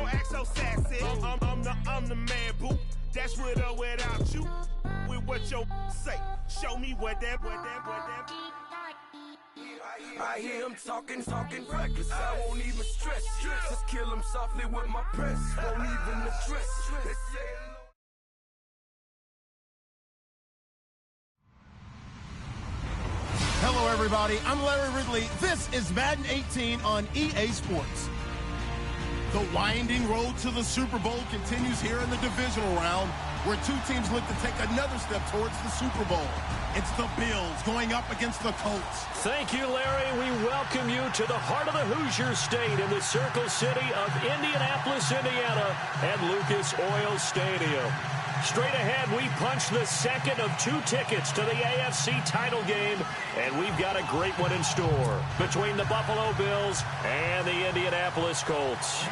act so sassy. I'm the man, boo. That's with or without you. With what your say. Show me what that. I hear him talking reckless. I won't even stress. Just kill him softly with my press. Won't even address. They say Hello, everybody. I'm Larry Ridley. This is Madden 18 on EA Sports. The winding road to the Super Bowl continues here in the divisional round, where two teams look to take another step towards the Super Bowl. It's the Bills going up against the Colts. Thank you, Larry. We welcome you to the heart of the Hoosier State in the Circle City of Indianapolis, Indiana, at Lucas Oil Stadium. Straight ahead, we punch the second of two tickets to the AFC title game, and we've got a great one in store between the Buffalo Bills and the Indianapolis Colts.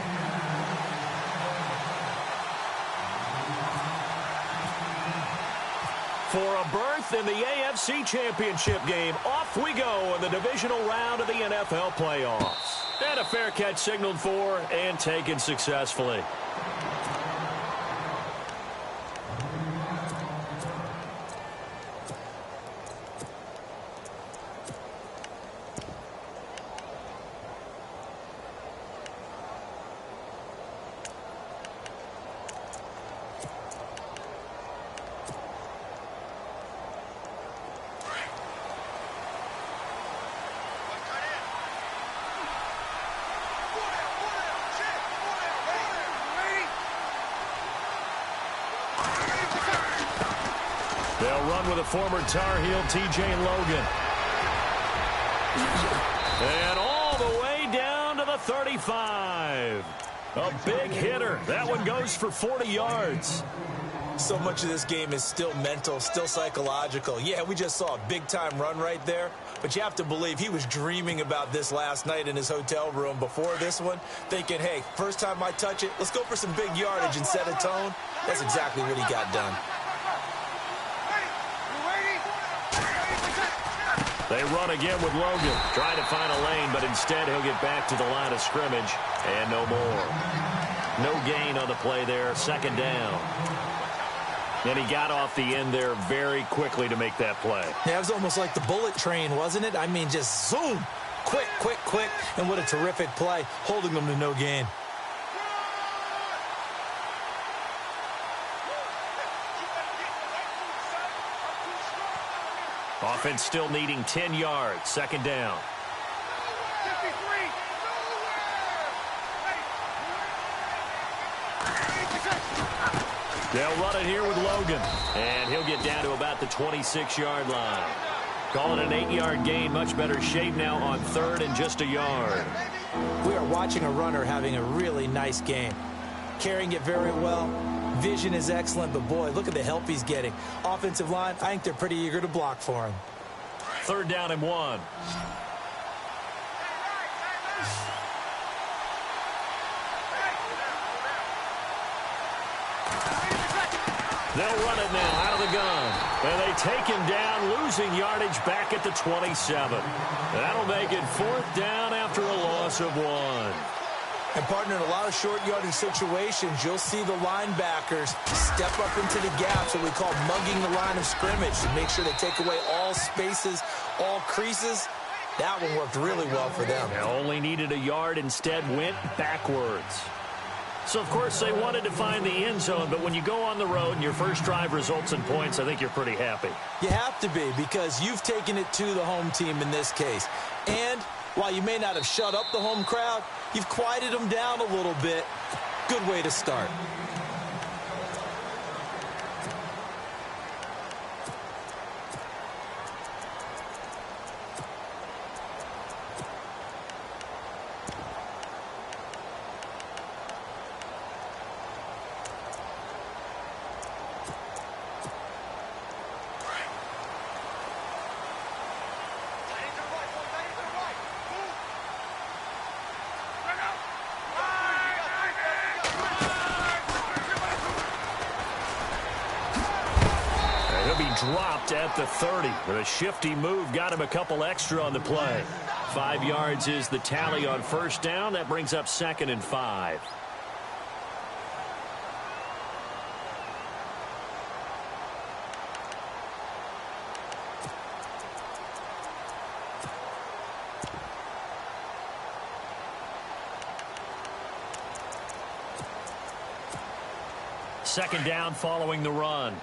For a berth in the AFC Championship game, off we go in the divisional round of the NFL playoffs. And a fair catch signaled for and taken successfully. They'll run with a former Tar Heel, T.J. Logan. And all the way down to the 35. A big hitter. That one goes for 40 yards. So much of this game is still mental, still psychological. Yeah, we just saw a big-time run right there, but you have to believe he was dreaming about this last night in his hotel room before this one, thinking, hey, first time I touch it, let's go for some big yardage and set a tone. That's exactly what he got done. They run again with Logan, trying to find a lane, but instead he'll get back to the line of scrimmage, and no more. No gain on the play there, second down. And he got off the end there very quickly to make that play. Yeah, it was almost like the bullet train, wasn't it? I mean, just zoom, quick, and what a terrific play, holding them to no gain. Offense still needing 10 yards. Second down. They'll run it here with Logan. And he'll get down to about the 26-yard line. Calling an 8-yard gain. Much better shape now on third and just a yard. We are watching a runner having a really nice game. Carrying it very well. Vision is excellent, but boy, look at the help he's getting. Offensive line, I think they're pretty eager to block for him. Third down and 1. They'll run it now out of the gun. And they take him down, losing yardage back at the 27. That'll make it fourth down after a loss of 1. And, partner, in a lot of short yardage situations, you'll see the linebackers step up into the gaps, what we call mugging the line of scrimmage, to make sure they take away all spaces, all creases. That one worked really well for them. They only needed a yard, instead went backwards. So, of course, they wanted to find the end zone, but when you go on the road and your first drive results in points, I think you're pretty happy. You have to be, because you've taken it to the home team in this case. And while you may not have shut up the home crowd, you've quieted them down a little bit. Good way to start. Dropped at the 30 with a shifty move. Got him a couple extra on the play. 5 yards is the tally on first down. That brings up 2nd and 5. second down following the run.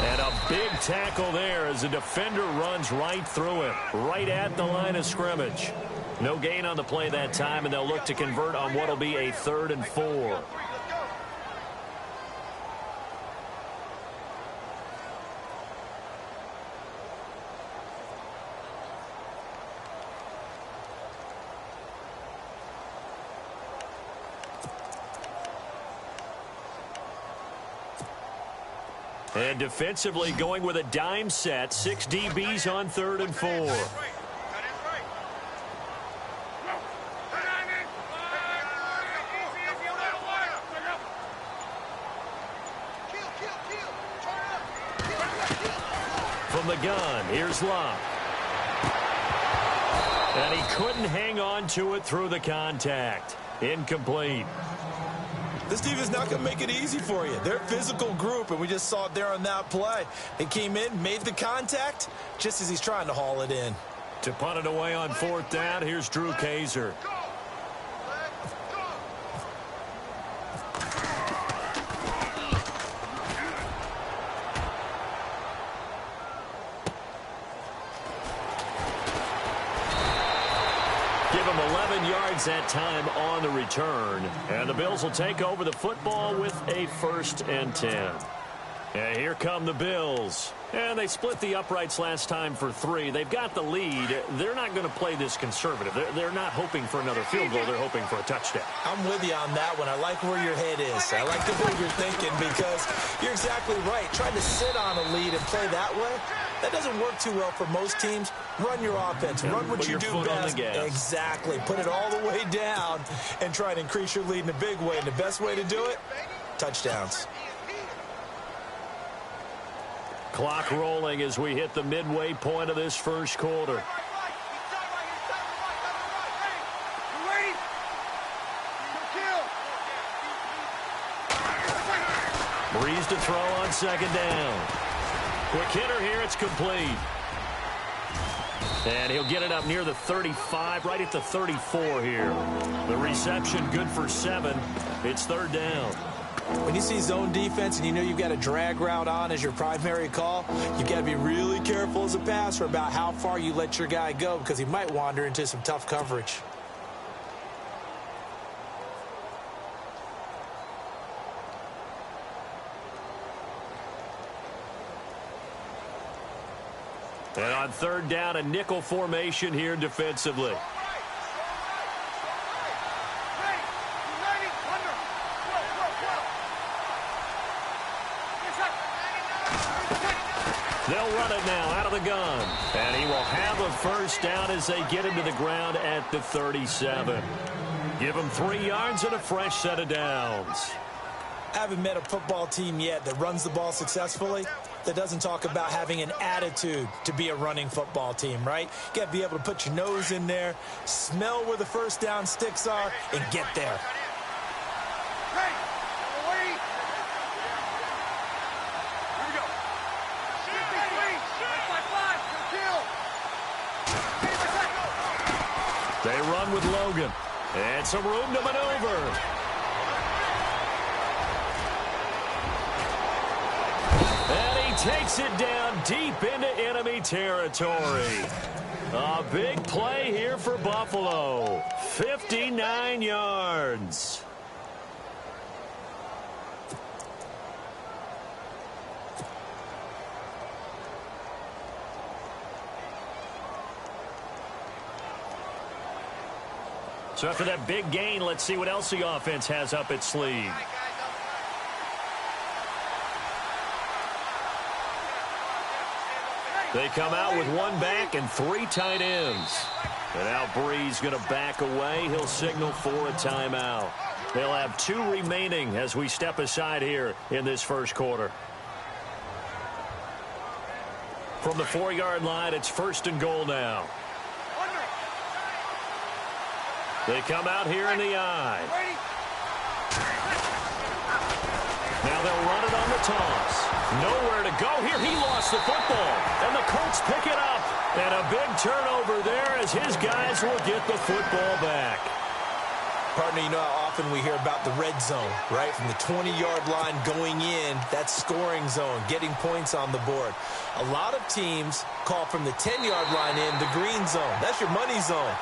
And a big tackle there as the defender runs right through it, right at the line of scrimmage. No gain on the play that time, and they'll look to convert on what will be a 3rd and 4. And defensively going with a dime set, 6 DBs on 3rd and 4. From the gun, here's Locke. And he couldn't hang on to it through the contact. Incomplete. This team is not going to make it easy for you. They're a physical group, and we just saw it there on that play. They came in, made the contact, just as he's trying to haul it in. To punt it away on 4th down, here's Drew Kaiser. That time on the return, and the Bills will take over the football with a 1st and 10. And here come the Bills, and they split the uprights last time for 3. They've got the lead. They're not going to play this conservative. They're not hoping for another field goal. They're hoping for a touchdown. I'm with you on that one. I like where your head is. I like the way you're thinking, because you're exactly right. Trying to sit on a lead and play that way, that doesn't work too well for most teams. Run your offense. Run what you do best. Exactly. Put it all the way down and try to increase your lead in a big way. And the best way to do it, touchdowns. Clock rolling as we hit the midway point of this first quarter. Breeze to throw on 2nd down. Quick hitter here, it's complete. And he'll get it up near the 35, right at the 34 here. The reception good for 7. It's 3rd down. When you see zone defense and you know you've got a drag route on as your primary call, you've got to be really careful as a passer about how far you let your guy go, because he might wander into some tough coverage. And on 3rd down, a nickel formation here defensively. They'll run it now out of the gun. And he will have a 1st down as they get him to the ground at the 37. Give him 3 yards and a fresh set of downs. I haven't met a football team yet that runs the ball successfully that doesn't talk about having an attitude to be a running football team, right? You got to be able to put your nose in there, smell where the 1st down sticks are, and get there. They run with Logan. And some room to maneuver. And he takes it down deep into enemy territory. A big play here for Buffalo. 59 yards. So after that big gain, let's see what else the offense has up its sleeve. They come out with 1 back and 3 tight ends. And now Breeze going to back away. He'll signal for a timeout. They'll have 2 remaining as we step aside here in this first quarter. From the 4-yard line, it's 1st and goal now. They come out here in the I. Now they'll run it on the toss. Nowhere to go here. He lost the football. And the Colts pick it up. And a big turnover there as his guys will get the football back. Partner, you know how often we hear about the red zone, right? From the 20-yard line going in, that scoring zone, getting points on the board. A lot of teams call from the 10-yard line in the green zone. That's your money zone.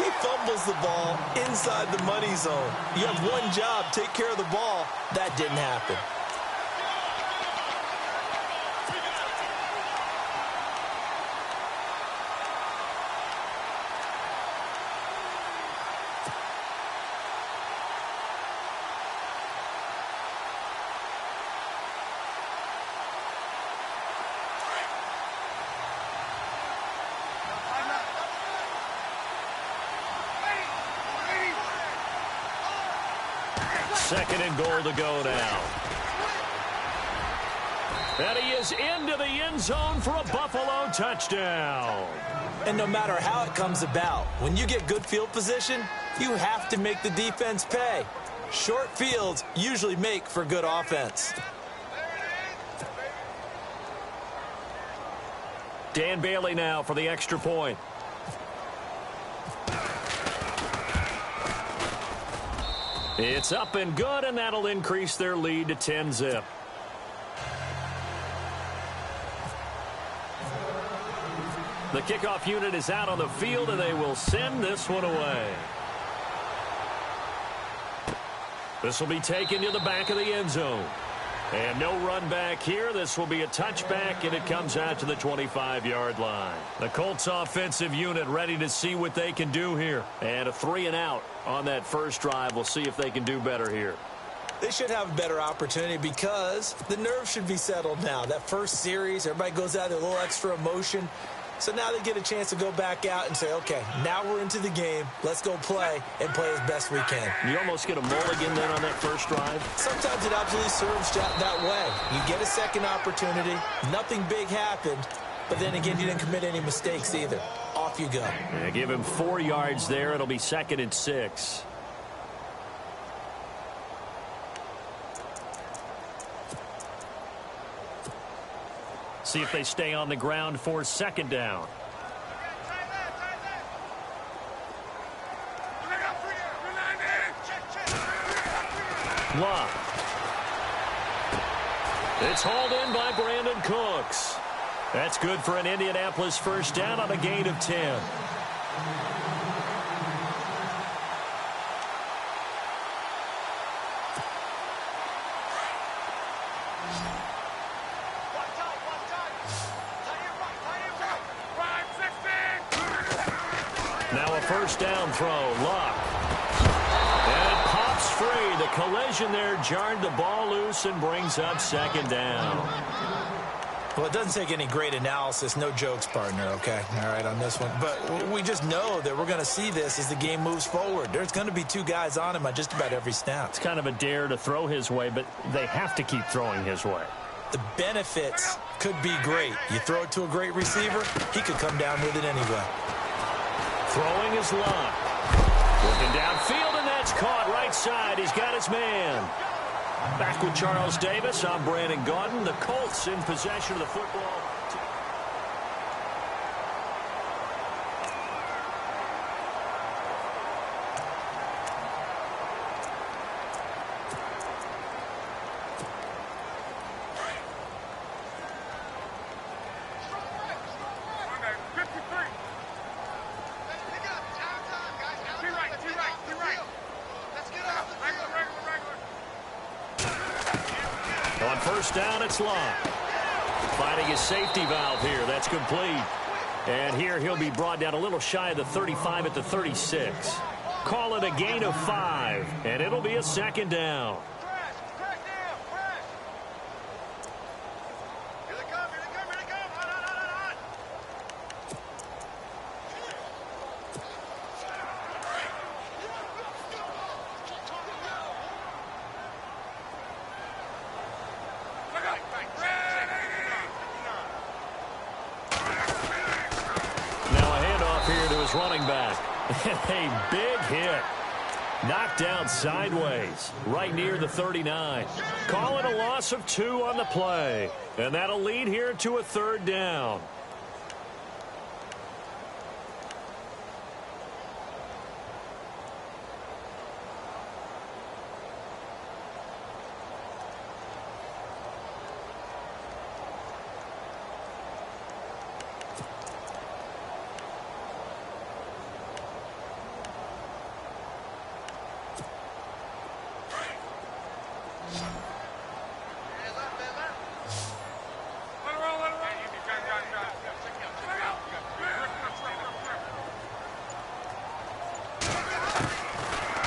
He fumbles the ball inside the money zone. You have one job, take care of the ball. That didn't happen. Second and goal to go now. And he is into the end zone for a Buffalo touchdown. And no matter how it comes about, when you get good field position, you have to make the defense pay. Short fields usually make for good offense. Dan Bailey now for the extra point. It's up and good, and that'll increase their lead to 10-zip. The kickoff unit is out on the field, and they will send this one away. This will be taken to the back of the end zone. And no run back here. This will be a touchback, and it comes out to the 25-yard line. The Colts offensive unit ready to see what they can do here. And a 3-and-out on that first drive. We'll see if they can do better here. They should have a better opportunity because the nerves should be settled now. That first series, everybody goes out there, a little extra emotion. So now they get a chance to go back out and say, okay, now we're into the game. Let's go play and play as best we can. You almost get a mulligan then on that first drive? Sometimes it absolutely serves that way. You get a second opportunity. Nothing big happened. But then again, you didn't commit any mistakes either. Off you go. Yeah, give him 4 yards there. It'll be 2nd and 6. See if they stay on the ground for 2nd down. Love. It's hauled in by Brandon Cooks. That's good for an Indianapolis first down on a gain of 10. Now a first down throw. Luck. And it pops free. The collision there jarred the ball loose and brings up 2nd down. Well, it doesn't take any great analysis. No jokes, partner, okay? All right, on this one. But we just know that we're going to see this as the game moves forward. There's going to be 2 guys on him on just about every snap. It's kind of a dare to throw his way, but they have to keep throwing his way. The benefits could be great. You throw it to a great receiver, he could come down with it anyway. Throwing is Luck. Looking downfield, and that's caught right side. He's got his man. Back with Charles Davis. I'm Brandon Gaudin. The Colts in possession of the football. On first down, it's Luck. Finding his safety valve here. That's complete. And here he'll be brought down a little shy of the 35 at the 36. Call it a gain of 5, and it'll be a 2nd down. Running back. A big hit. Knocked down sideways. Right near the 39. Call it a loss of 2 on the play. And that'll lead here to a 3rd down.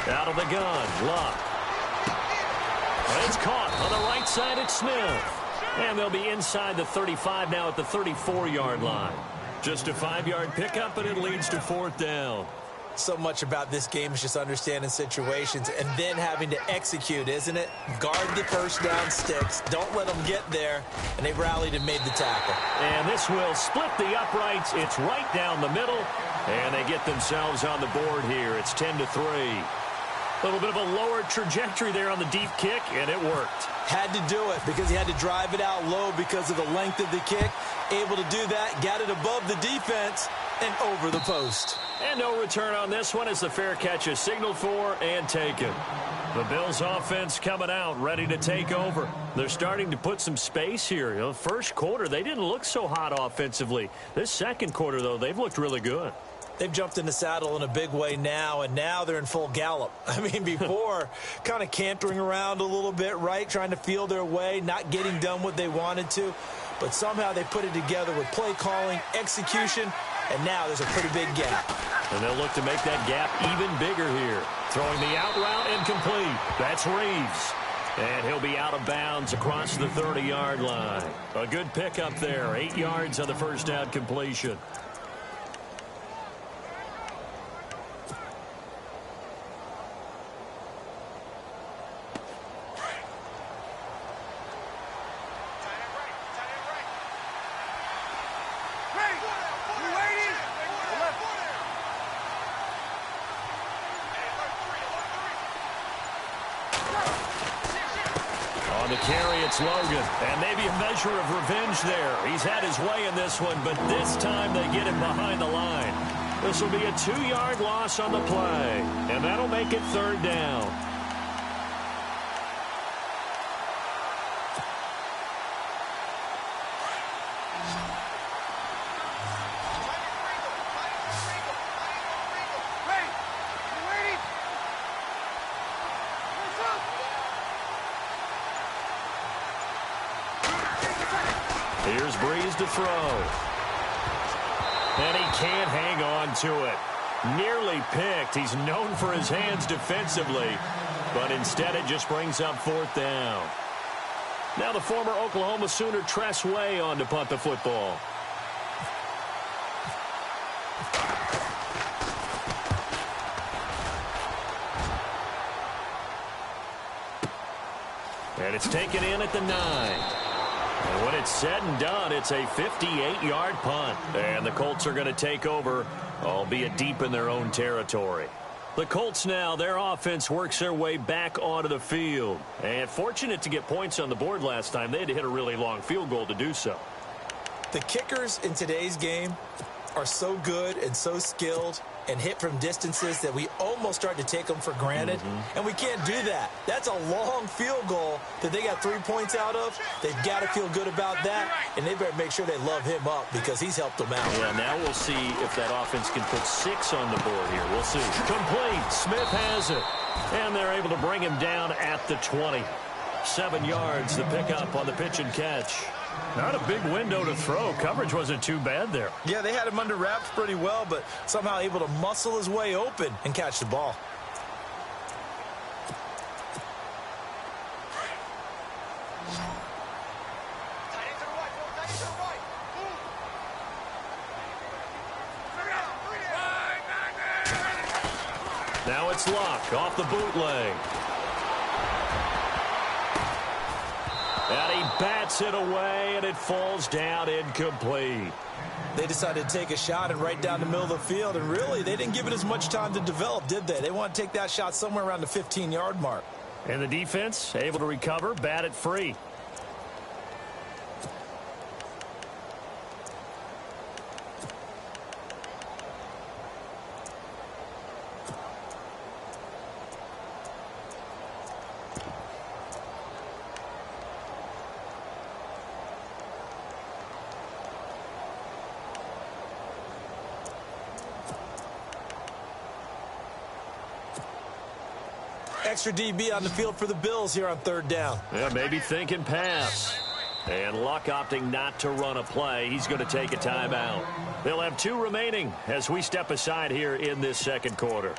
Out of the gun, Luck. It's caught on the right side at Smith. And they'll be inside the 35 now at the 34-yard line. Just a 5-yard pickup, and it leads to 4th down. So much about this game is just understanding situations and then having to execute, isn't it? Guard the first down sticks. Don't let them get there. And they rallied and made the tackle. And this will split the uprights. It's right down the middle. And they get themselves on the board here. It's 10-3. A little bit of a lower trajectory there on the deep kick, and it worked. Had to do it because he had to drive it out low because of the length of the kick. Able to do that, got it above the defense, and over the post. And no return on this one as the fair catch is signaled for and taken. The Bills offense coming out, ready to take over. They're starting to put some space here. You know, first quarter, they didn't look so hot offensively. This second quarter, though, they've looked really good. They've jumped in the saddle in a big way now, and now they're in full gallop. I mean, before, kind of cantering around a little bit, right, trying to feel their way, not getting done what they wanted to. But somehow they put it together with play calling, execution, and now there's a pretty big gap. And they'll look to make that gap even bigger here. Throwing the out route incomplete. That's Reeves. And he'll be out of bounds across the 30-yard line. A good pickup there. 8 yards on the first down completion. On the carry, it's Logan. And maybe a measure of revenge there. He's had his way in this one, but this time they get him behind the line. This will be a 2-yard loss on the play. And that'll make it 3rd down. Here's Breeze to throw. And he can't hang on to it. Nearly picked. He's known for his hands defensively, but instead it just brings up 4th down. Now the former Oklahoma Sooner Tress Way on to punt the football. And it's taken in at the 9. And when it's said and done, it's a 58-yard punt. And the Colts are going to take over, albeit deep in their own territory. The Colts now, their offense works their way back onto the field. And fortunate to get points on the board last time. They had to hit a really long field goal to do so. The kickers in today's game are so good and so skilled and hit from distances that we almost start to take them for granted. And we can't do that. That's a long field goal that they got 3 points out of. They've got to feel good about that, and they better make sure they love him up because he's helped them out. Yeah, now we'll see if that offense can put 6 on the board here. We'll see. Complete. Smith has it. And they're able to bring him down at the 20. 7 yards, the pickup on the pitch and catch. Not a big window to throw. Coverage wasn't too bad there. Yeah, they had him under wraps pretty well, but somehow able to muscle his way open and catch the ball. Now it's Luck off the bootleg. And he bats it away, and it falls down incomplete. They decided to take a shot and right down the middle of the field, and really, they didn't give it as much time to develop, did they? They want to take that shot somewhere around the 15-yard mark. And the defense able to recover, bat it free. Extra DB on the field for the Bills here on 3rd down. Yeah, maybe thinking pass. And Luck opting not to run a play. He's going to take a timeout. They'll have 2 remaining as we step aside here in this second quarter.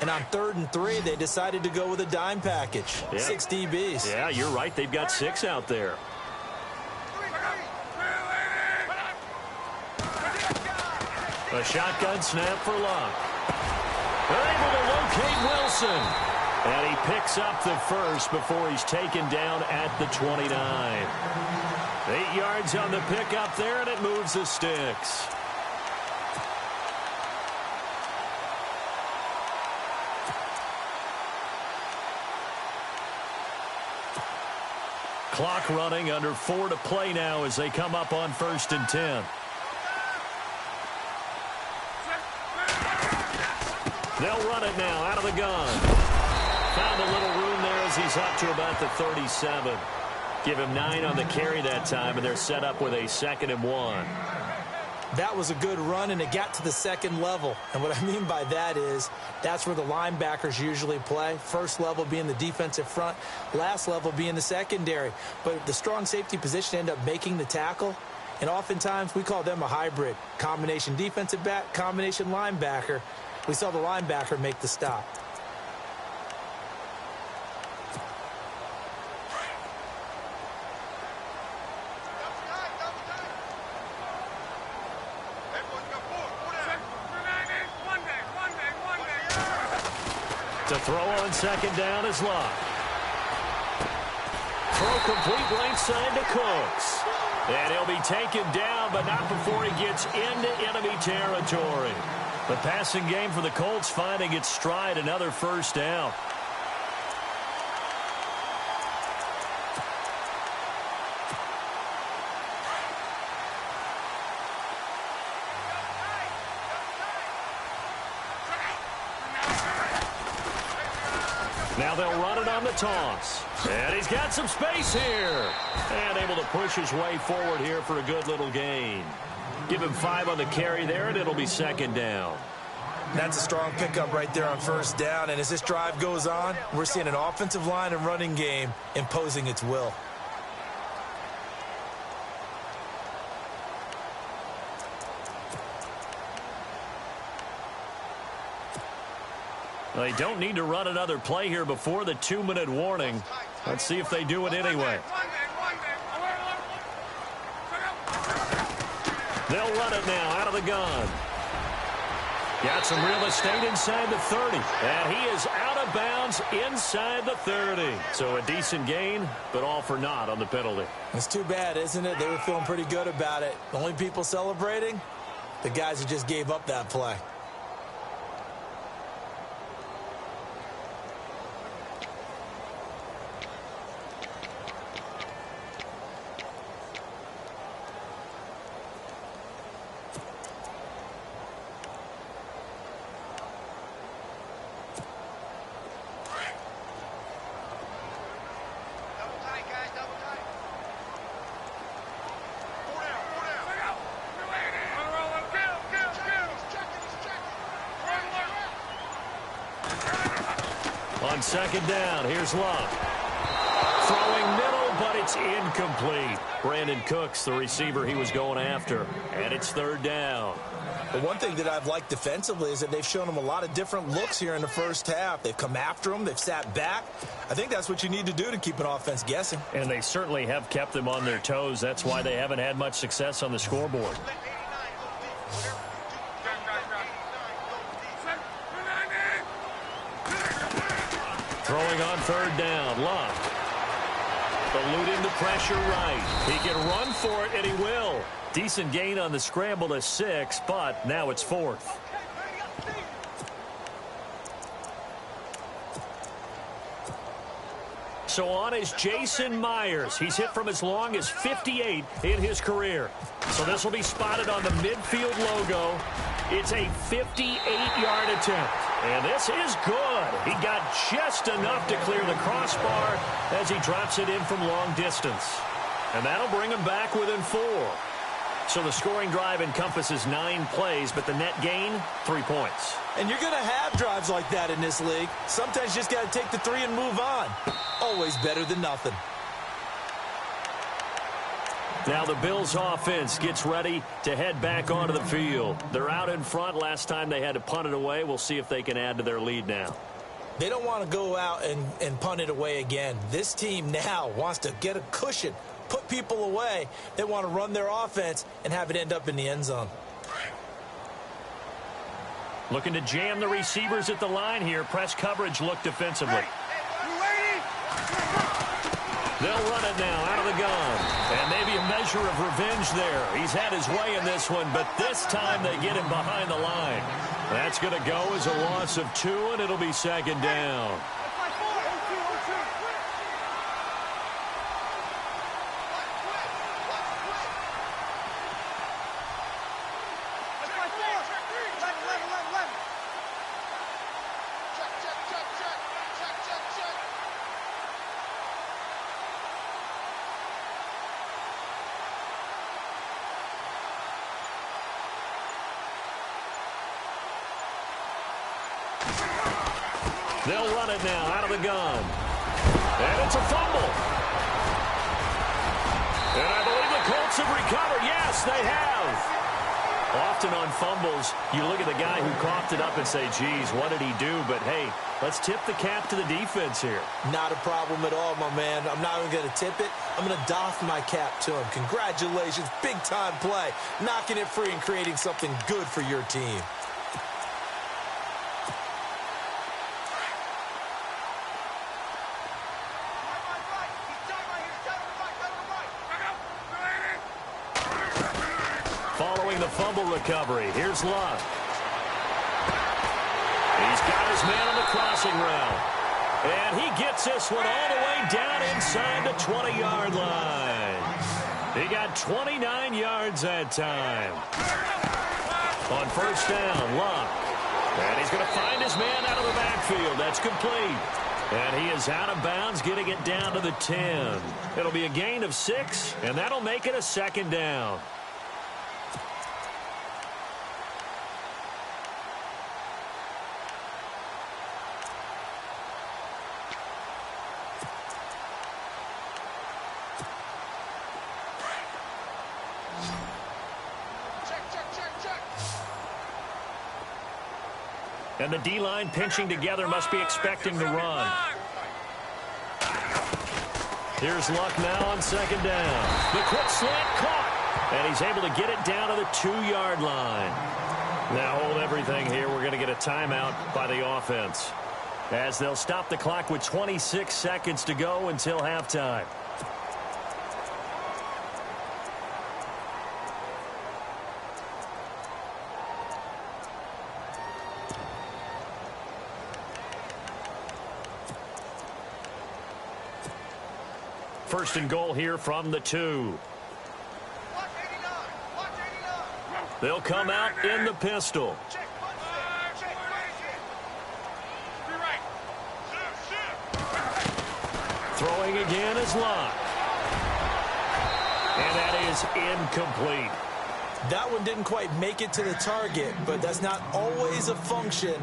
And on 3rd and 3, they decided to go with a dime package. Yeah. 6 DBs. Yeah, you're right. They've got 6 out there. A shotgun snap for Luck. They're able to locate Wilson. And he picks up the first before he's taken down at the 29. 8 yards on the pickup there, and it moves the sticks. Clock running, under 4 to play now as they come up on 1st and 10. They'll run it now out of the gun. Found a little room there as he's up to about the 37. Give him 9 on the carry that time, and they're set up with a 2nd and 1. That was a good run, and it got to the 2nd level. And what I mean by that is that's where the linebackers usually play. First level being the defensive front, last level being the secondary. But the strong safety position ended up making the tackle, and oftentimes we call them a hybrid. Combination defensive back, combination linebacker. We saw the linebacker make the stop. To throw on 2nd down is Luck. Throw complete right side to Cooks. And he'll be taken down, but not before he gets into enemy territory. The passing game for the Colts finding its stride, another 1st down. Now they'll run it on the toss. And he's got some space here. And able to push his way forward here for a good little gain. Give him 5 on the carry there, and it'll be 2nd down. That's a strong pickup right there on 1st down. And as this drive goes on, we're seeing an offensive line and running game imposing its will. They don't need to run another play here before the 2-minute warning. Let's see if they do it anyway. They'll run it now out of the gun. Got some real estate inside the 30. And he is out of bounds inside the 30. So a decent gain, but all for naught on the penalty. It's too bad, isn't it? They were feeling pretty good about it. The only people celebrating? The guys who just gave up that play. On 2nd down, here's Luck. Throwing middle, but it's incomplete. Brandon Cooks, the receiver he was going after. And it's 3rd down. But one thing that I've liked defensively is that they've shown him a lot of different looks here in the 1st half. They've come after him. They've sat back. I think that's what you need to do to keep an offense guessing. And they certainly have kept them on their toes. That's why they haven't had much success on the scoreboard. Throwing on 3rd down, Luck. Eluding the pressure right. He can run for it, and he will. Decent gain on the scramble to 6, but now it's 4th. So on is Jason Myers. He's hit from as long as 58 in his career. So this will be spotted on the midfield logo. It's a 58-yard attempt. And this is good. He got just enough to clear the crossbar as he drops it in from long distance. And that'll bring him back within 4. So the scoring drive encompasses 9 plays, but the net gain, 3 points. And you're going to have drives like that in this league. Sometimes you just got to take the 3 and move on. Always better than nothing. Now the Bills offense gets ready to head back onto the field. They're out in front. Last time they had to punt it away. We'll see if they can add to their lead now. They don't want to go out and punt it away again. This team now wants to get a cushion, put people away. They want to run their offense and have it end up in the end zone. Looking to jam the receivers at the line here. Press coverage look defensively. They'll run it now out of the gun. And maybe a measure of revenge there. He's had his way in this one, but this time they get him behind the line. That's going to go as a loss of 2, and it'll be second down. They'll run it now out of the gun. And it's a fumble. And I believe the Colts have recovered. Yes, they have. Often on fumbles, you look at the guy who coughed it up and say, geez, what did he do? But, hey, let's tip the cap to the defense here. Not a problem at all, my man. I'm not even going to tip it. I'm going to doff my cap to him. Congratulations. Big-time play. Knocking it free and creating something good for your team. Following the fumble recovery, here's Luck. He's got his man on the crossing route. And he gets this one all the way down inside the 20-yard line. He got 29 yards that time. On first down, Luck. And he's going to find his man out of the backfield. That's complete. And he is out of bounds, getting it down to the 10. It'll be a gain of 6, and that'll make it a second down. And the D-line pinching together must be expecting to run. Here's Luck now on second down. The quick slant caught. And he's able to get it down to the 2-yard line. Now hold everything here. We're going to get a timeout by the offense, as they'll stop the clock with 26 seconds to go until halftime. First and goal here from the 2. They'll come out in the pistol. Throwing again is Luck. And that is incomplete. That one didn't quite make it to the target, but that's not always a function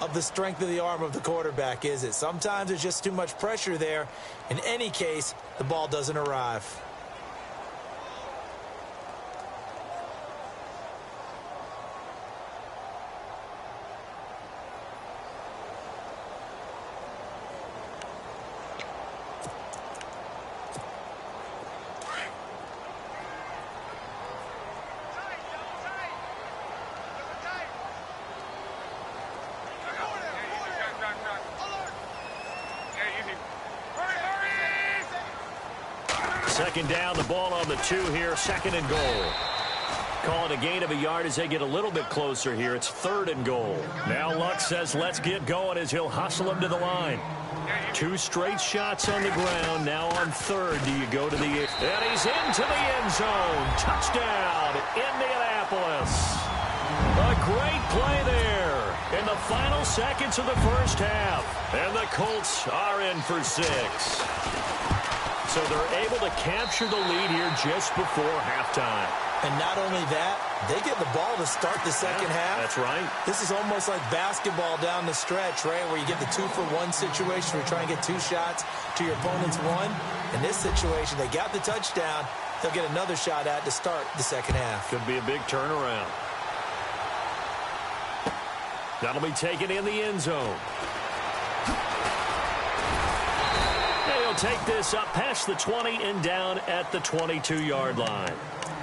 of the strength of the arm of the quarterback, is it? Sometimes there's just too much pressure there. In any case, the ball doesn't arrive. Second down, the ball on the 2 here, second and goal. Calling a gain of a yard as they get a little bit closer here. It's third and goal. Now Luck says let's get going as he'll hustle him to the line. 2 straight shots on the ground. Now on third, do you go to the... And he's into the end zone. Touchdown, Indianapolis. A great play there in the final seconds of the first half. And the Colts are in for 6. So they're able to capture the lead here just before halftime. And not only that, they get the ball to start the second half. That's right. This is almost like basketball down the stretch, right, where you get the 2-for-1 situation where you try and get 2 shots to your opponent's 1. In this situation, they got the touchdown, they'll get another shot at to start the second half. Could be a big turnaround. That'll be taken in the end zone. He'll take this up past the 20 and down at the 22-yard line.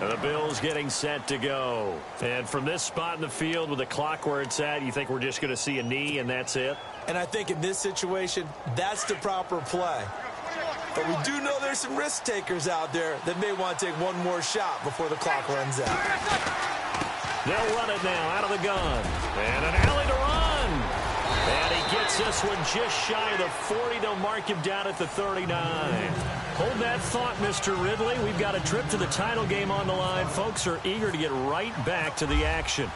And the Bills getting set to go. And from this spot in the field with the clock where it's at, you think we're just going to see a knee and that's it? And I think in this situation, that's the proper play. But we do know there's some risk takers out there that may want to take one more shot before the clock runs out. They'll run it now out of the gun. And an alley to run. And he gets this one just shy of the 40. They'll mark him down at the 39. Hold that thought, Mr. Ridley. We've got a trip to the title game on the line. Folks are eager to get right back to the action.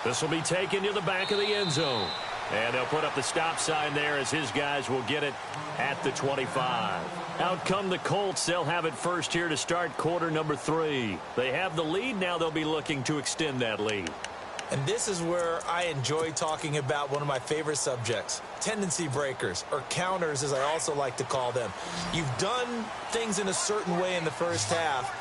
This will be taken to the back of the end zone. And they'll put up the stop sign there as his guys will get it at the 25. Out come the Colts. They'll have it first here to start quarter number 3. They have the lead. Now they'll be looking to extend that lead. And this is where I enjoy talking about one of my favorite subjects, tendency breakers, or counters as I also like to call them. You've done things in a certain way in the first half,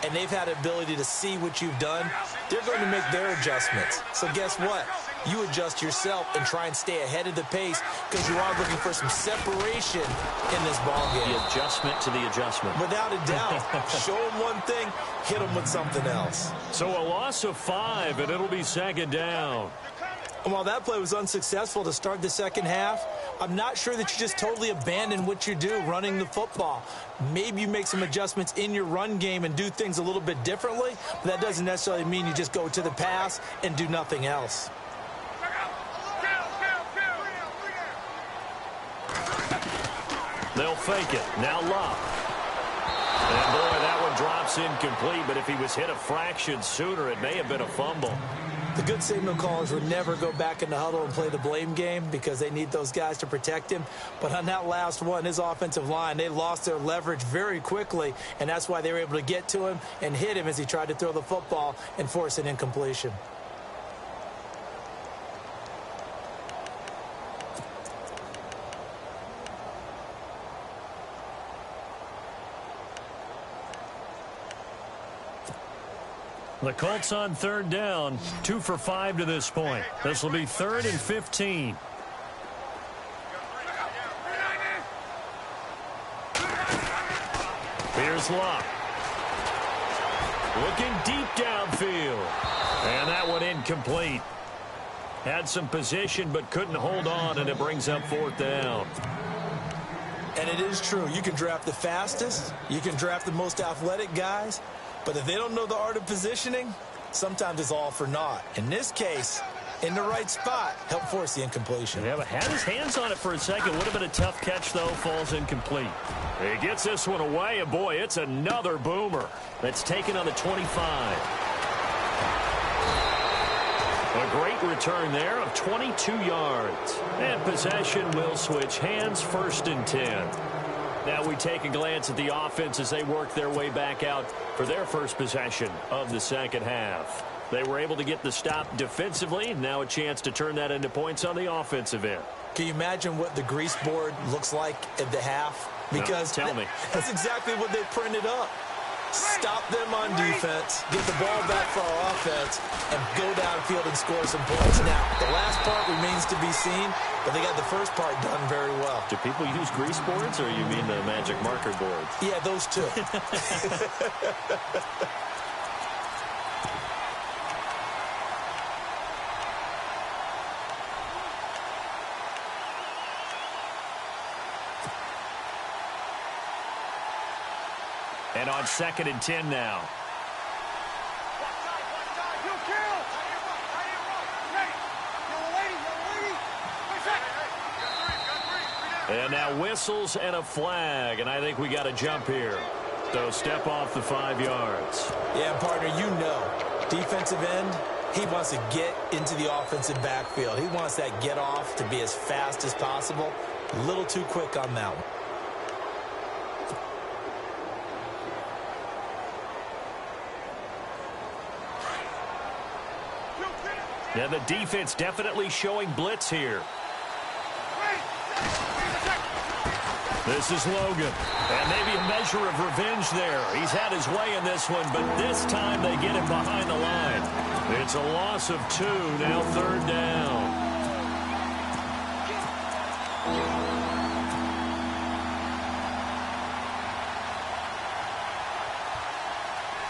and they've had the ability to see what you've done. They're going to make their adjustments. So guess what? You adjust yourself and try and stay ahead of the pace because you are looking for some separation in this ballgame. The adjustment to the adjustment. Without a doubt. Show them one thing, hit them with something else. So a loss of 5, and it'll be second down. And while that play was unsuccessful to start the second half, I'm not sure that you just totally abandon what you do running the football. Maybe you make some adjustments in your run game and do things a little bit differently, but that doesn't necessarily mean you just go to the pass and do nothing else. They'll fake it. Now Love. And boy, that one drops incomplete, but if he was hit a fraction sooner, it may have been a fumble. The good signal callers would never go back in the huddle and play the blame game because they need those guys to protect him. But on that last one, his offensive line, they lost their leverage very quickly, and that's why they were able to get to him and hit him as he tried to throw the football and force an incompletion. The Colts on third down, 2 for 5 to this point. This will be 3rd and 15. Here's Love. Looking deep downfield. And that one incomplete. Had some position but couldn't hold on, and it brings up 4th down. And it is true. You can draft the fastest. You can draft the most athletic guys. But if they don't know the art of positioning, sometimes it's all for naught. In this case, in the right spot, help force the incompletion. Yeah, but had his hands on it for a second. Would have been a tough catch, though. Falls incomplete. He gets this one away, and boy, it's another boomer. That's taken on the 25. A great return there of 22 yards. And possession will switch hands, 1st and 10. Now we take a glance at the offense as they work their way back out for their first possession of the second half. They were able to get the stop defensively. Now a chance to turn that into points on the offensive end. Can you imagine what the grease board looks like at the half? Because no, tell me. That's exactly what they printed up. Stop them on defense, get the ball back for our offense, and go downfield and score some points. Now, the last part remains to be seen, but they got the first part done very well. Do people use grease boards, or you mean the magic marker boards? Yeah, those two. And on 2nd and 10 now. And now whistles and a flag, and I think we got a jump here. So step off the 5 yards. Yeah, partner, you know, defensive end, he wants to get into the offensive backfield. He wants that get off to be as fast as possible. A little too quick on that one. Yeah, the defense definitely showing blitz here. This is Logan. And maybe a measure of revenge there. He's had his way in this one, but this time they get him behind the line. It's a loss of 2, now 3rd down.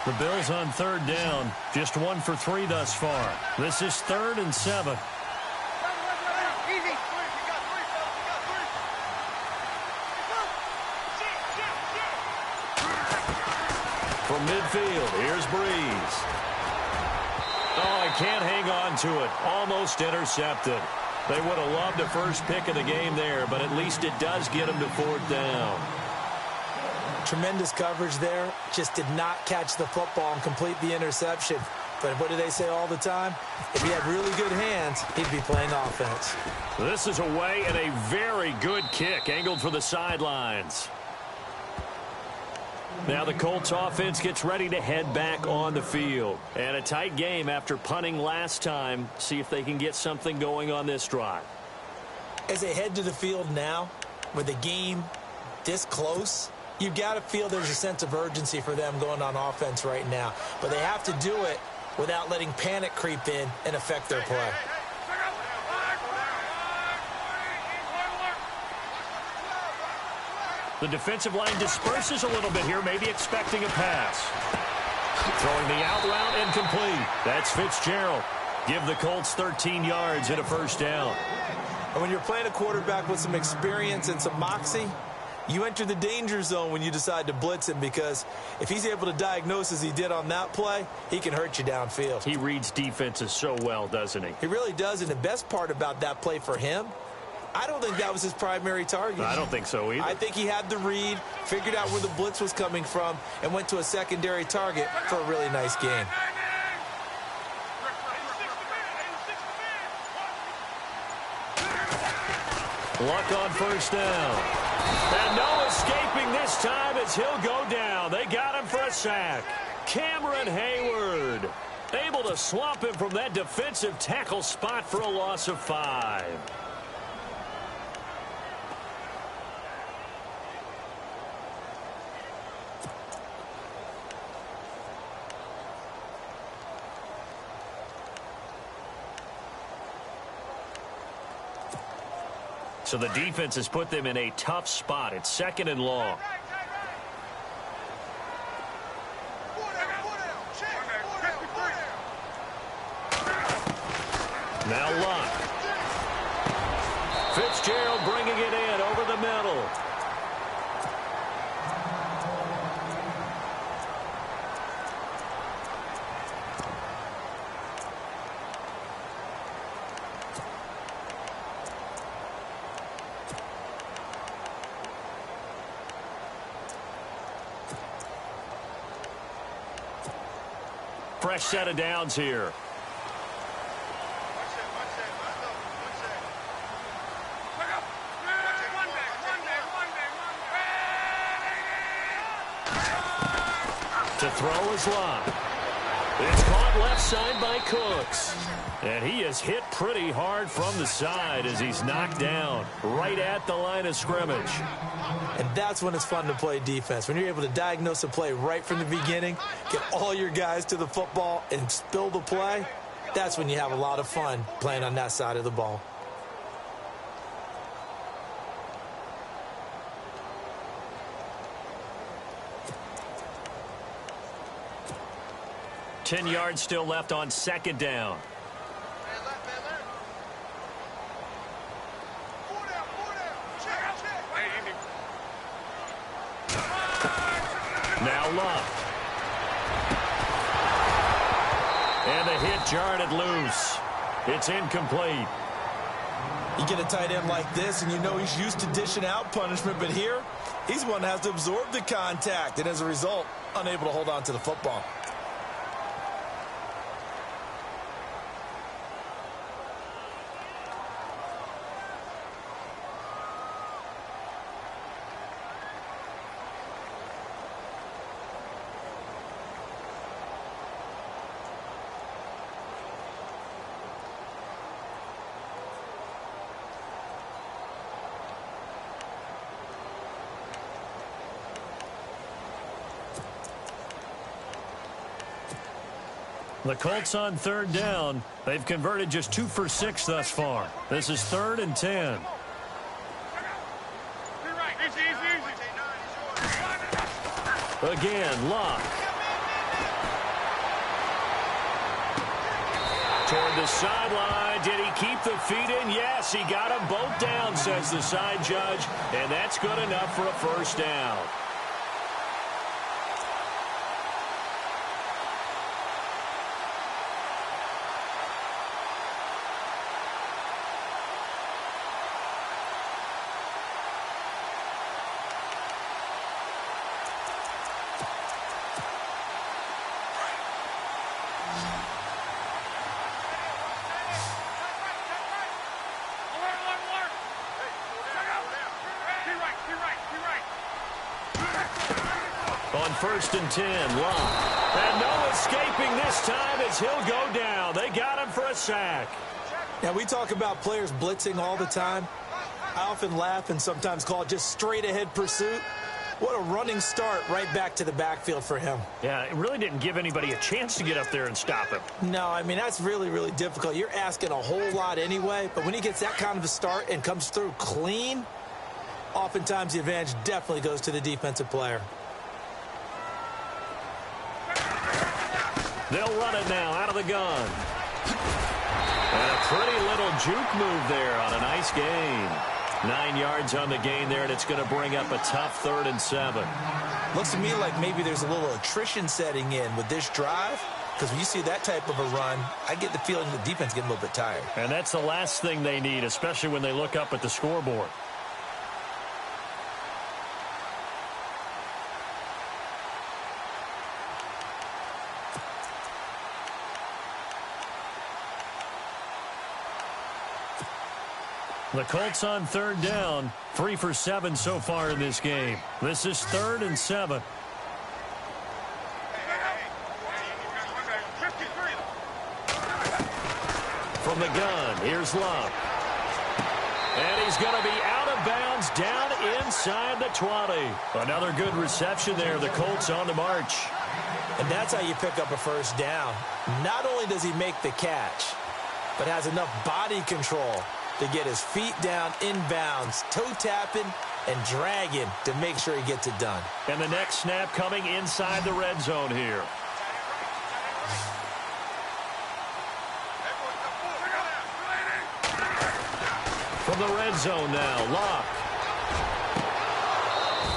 The Bills on 3rd down, just 1 for 3 thus far. This is 3rd and 7. From midfield, here's Breeze. Oh, he can't hang on to it. Almost intercepted. They would have loved a first pick of the game there, but at least it does get them to 4th down. Tremendous coverage there. Just did not catch the football and complete the interception. But what do they say all the time? If he had really good hands, he'd be playing offense. This is away and a very good kick, angled for the sidelines. Now the Colts offense gets ready to head back on the field. And a tight game after punting last time. See if they can get something going on this drive. As they head to the field now, with the game this close, you've got to feel there's a sense of urgency for them going on offense right now. But they have to do it without letting panic creep in and affect their play. The defensive line disperses a little bit here, maybe expecting a pass. Throwing the out route and complete. That's Fitzgerald. Give the Colts 13 yards and a 1st down. And when you're playing a quarterback with some experience and some moxie, you enter the danger zone when you decide to blitz him, because if he's able to diagnose as he did on that play, he can hurt you downfield. He reads defenses so well, doesn't he? He really does, and the best part about that play for him, I don't think that was his primary target. I don't think so either. I think he had the read, figured out where the blitz was coming from, and went to a secondary target for a really nice game. Luck on 1st down. And no escaping this time as he'll go down. They got him for a sack. Cameron Hayward able to swamp him from that defensive tackle spot for a loss of 5. So the defense has put them in a tough spot. It's 2nd and long. Now Luck. Fitzgerald bringing it in over the middle. Fresh set of downs here. To throw is Luck. It's caught left side by Cooks. And he is hit pretty hard from the side as he's knocked down right at the line of scrimmage. And that's when it's fun to play defense. When you're able to diagnose a play right from the beginning, get all your guys to the football and spill the play, that's when you have a lot of fun playing on that side of the ball. Ten yards still left on 2nd down. Now Luck. And the hit jarred it loose. It's incomplete. You get a tight end like this, and you know he's used to dishing out punishment, but here, he's one that has to absorb the contact, and as a result, unable to hold on to the football. The Colts on third down. They've converted just 2 for 6 thus far. This is 3rd and 10. Again, Locke. Toward the sideline. Did he keep the feet in? Yes, he got them both down, says the side judge. And that's good enough for a first down. On 1st and 10, Locke. And no escaping this time as he'll go down. They got him for a sack. Now, we talk about players blitzing all the time. I often laugh and sometimes call it just straight-ahead pursuit. What a running start right back to the backfield for him. Yeah, it really didn't give anybody a chance to get up there and stop him. No, I mean, that's really, really difficult. You're asking a whole lot anyway, but when he gets that kind of a start and comes through clean, oftentimes the advantage definitely goes to the defensive player. They'll run it now out of the gun. And a pretty little juke move there on a nice gain. 9 yards on the gain there, and it's going to bring up a tough 3rd and 7. Looks to me like maybe there's a little attrition setting in with this drive, because when you see that type of a run, I get the feeling the defense getting a little bit tired. And that's the last thing they need, especially when they look up at the scoreboard. The Colts on 3rd down, 3 for 7 so far in this game. This is 3rd and 7. From the gun, here's Locke. And he's going to be out of bounds down inside the 20. Another good reception there. The Colts on the march. And that's how you pick up a first down. Not only does he make the catch, but has enough body control to get his feet down inbounds, toe tapping and dragging to make sure he gets it done. And the next snap coming inside the red zone here. From the red zone now, Locke.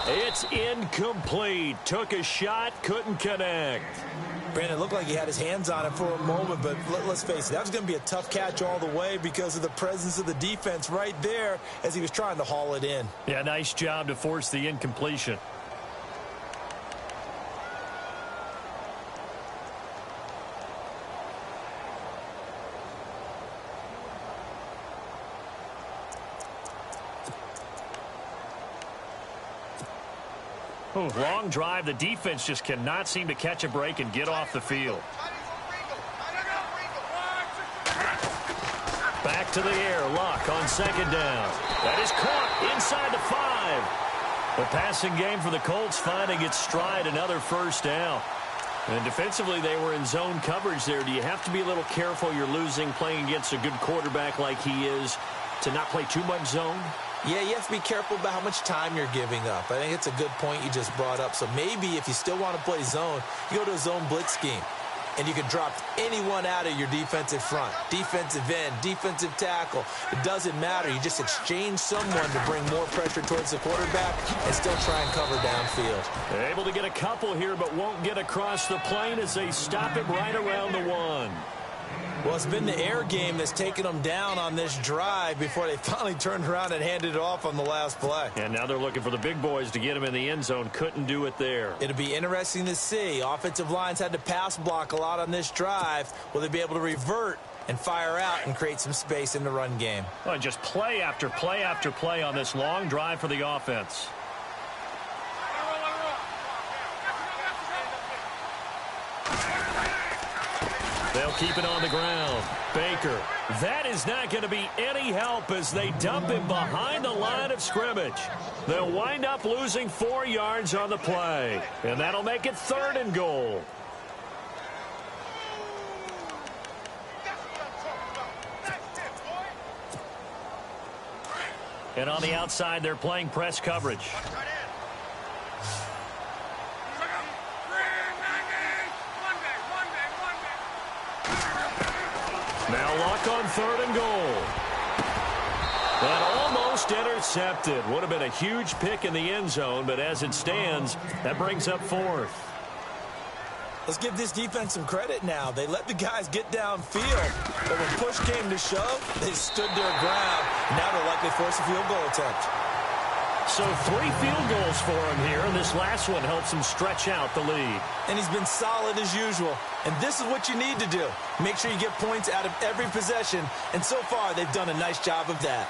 It's incomplete. Took a shot, couldn't connect. Brandon, it looked like he had his hands on it for a moment, but let's face it, that was going to be a tough catch all the way because of the presence of the defense right there as he was trying to haul it in. Yeah, nice job to force the incompletion. Oh, long drive. The defense just cannot seem to catch a break and get off the field. Back to the air. Locke on 2nd down. That is caught inside the 5. The passing game for the Colts finding its stride. Another first down. And defensively, they were in zone coverage there. Do you have to be a little careful? You're losing playing against a good quarterback like he is to not play too much zone? Yeah, you have to be careful about how much time you're giving up. I think it's a good point you just brought up. So maybe if you still want to play zone, you go to a zone blitz scheme. And you can drop anyone out of your defensive front, defensive end, defensive tackle. It doesn't matter. You just exchange someone to bring more pressure towards the quarterback and still try and cover downfield. They're able to get a couple here, but won't get across the plane as they stop it right around the 1. Well, it's been the air game that's taken them down on this drive before they finally turned around and handed it off on the last play. And now they're looking for the big boys to get them in the end zone. Couldn't do it there. It'll be interesting to see. Offensive lines had to pass block a lot on this drive. Will they be able to revert and fire out and create some space in the run game? Well, just play after play after play on this long drive for the offense. They'll keep it on the ground. Baker. That is not going to be any help as they dump him behind the line of scrimmage. They'll wind up losing 4 yards on the play. And that'll make it 3rd and goal. And on the outside, they're playing press coverage. Now Luck on 3rd and goal. And almost intercepted. Would have been a huge pick in the end zone, but as it stands, that brings up 4th. Let's give this defense some credit now. They let the guys get downfield, but when push came to shove, they stood their ground. Now they'll likely force a field goal attempt. So 3 field goals for him here, and this last one helps him stretch out the lead. And he's been solid as usual. And this is what you need to do. Make sure you get points out of every possession. And so far, they've done a nice job of that.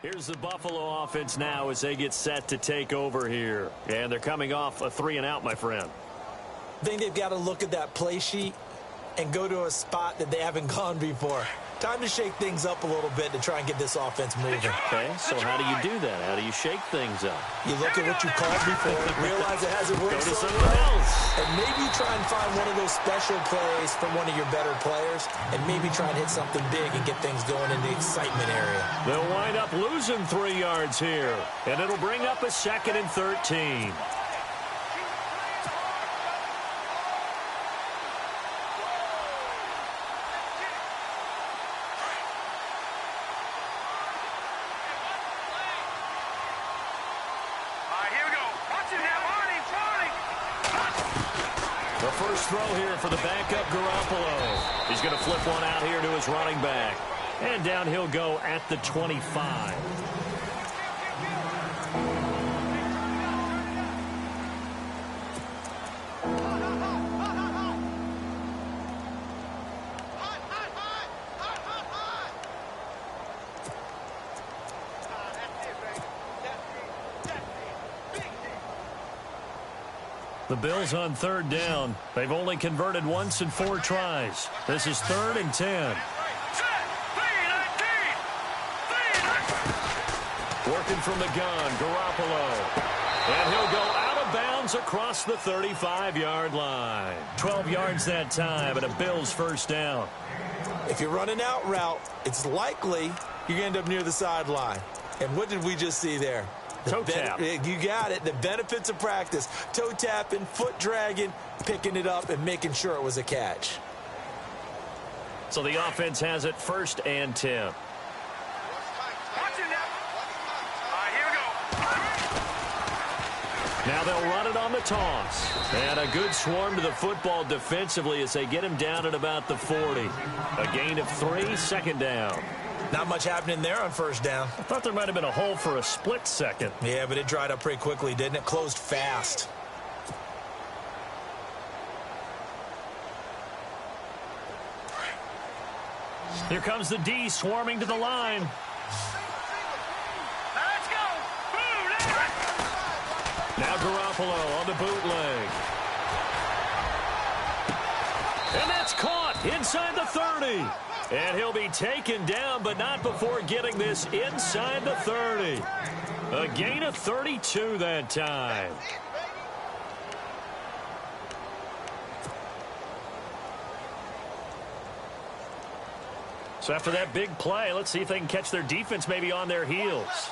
Here's the Buffalo offense now as they get set to take over here. And they're coming off a 3-and-out, my friend. I think they've got to look at that play sheet and go to a spot that they haven't gone before. Time to shake things up a little bit to try and get this offense moving. Okay, so how do you do that? How do you shake things up? You look at what you called before, realize it hasn't worked. Go to someone else. And maybe try and find one of those special plays from one of your better players, and maybe try and hit something big and get things going in the excitement area. They'll wind up losing 3 yards here, and it'll bring up a 2nd and 13. The first throw here for the backup Garoppolo. He's going to flip one out here to his running back. And down he'll go at the 25. The Bills on 3rd down. They've only converted once in 4 tries. This is 3rd and 10. Working from the gun, Garoppolo. And he'll go out of bounds across the 35-yard line. 12 yards that time, and a Bills first down. If you're running out route, it's likely you're going to end up near the sideline. And what did we just see there? Toe tap. You got it. The benefits of practice. Toe tapping, foot dragging, picking it up, and making sure it was a catch. So the offense has it 1st and 10. Now they'll run it on the toss. And a good swarm to the football defensively as they get him down at about the 40. A gain of 3, 2nd down. Not much happening there on 1st down. I thought there might have been a hole for a split second. Yeah, but it dried up pretty quickly, didn't it? Closed fast. Here comes the D swarming to the line. Let's go. Now Garoppolo on the bootleg. And that's caught inside the 30. And he'll be taken down, but not before getting this inside the 30. A gain of 32 that time. So after that big play, let's see if they can catch their defense maybe on their heels.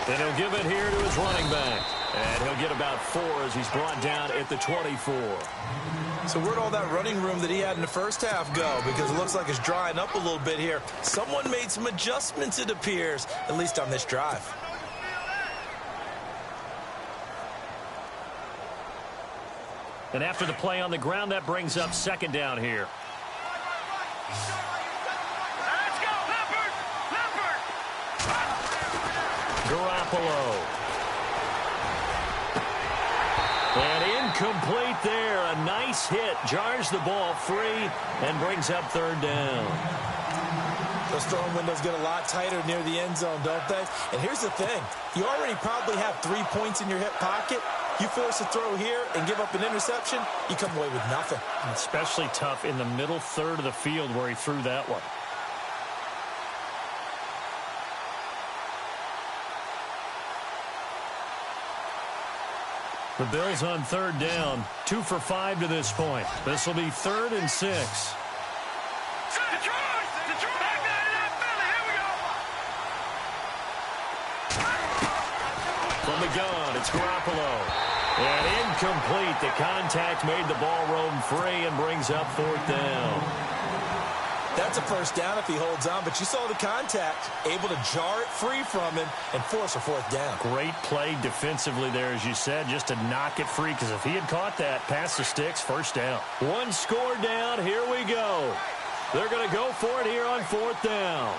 And he'll give it here to his running back. And he'll get about 4 as he's brought down at the 24. So where'd all that running room that he had in the first half go? Because it looks like it's drying up a little bit here. Someone made some adjustments, it appears, at least on this drive. And after the play on the ground, that brings up 2nd down here. Let's go, Garoppolo. And incomplete there. a nice hit, jars the ball free, and brings up third down. Those throwing windows get a lot tighter near the end zone, don't they? And here's the thing. You already probably have 3 points in your hip pocket. You force a throw here and give up an interception, you come away with nothing. Especially tough in the middle third of the field where he threw that one. The Bills on third down, 2 for 5 to this point. This will be 3rd and 6. From the gun, it's Garoppolo. And incomplete. The contact made the ball roam free and brings up 4th down. That's a first down if he holds on, but you saw the contact, able to jar it free from him and force a 4th down. Great play defensively there, as you said, just to knock it free, because if he had caught that, past the sticks, first down. 1 score down, here we go. They're going to go for it here on 4th down.